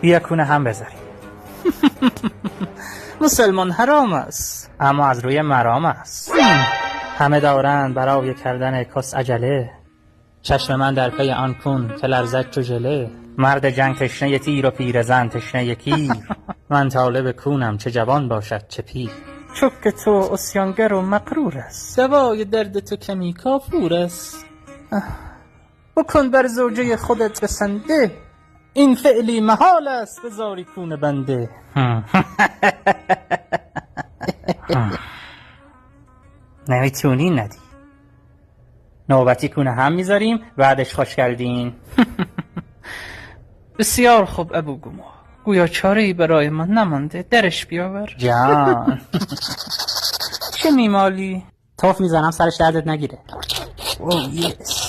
بیا کونه هم بذاریم. مسلمان حرام است. اما از روی مرام است. همه دارند برای کردن کس عجله، چشم من در پی آن کون که لرزد چو ژله. مرد جنگ تشنه تیر و پیرزن تشنه کیر، من طالب کونم چه جوان باشد چه پیر. چوک تو اسیانگر و مقرور است. دوای درد تو کمی کافور است. بکن بر زوجه خودت بسنده، این فعلی محال است بذاری کون بنده. نمیتونی ندی. نوبتی کونه هم میذاریم بعدش خوش کردین. بسیار خوب ابو گما، گویا چاره‌ای برای من نمانده، درش بیاور. جان چه میمالی؟ توف میزنم سرش دردت نگیره. اوه یس.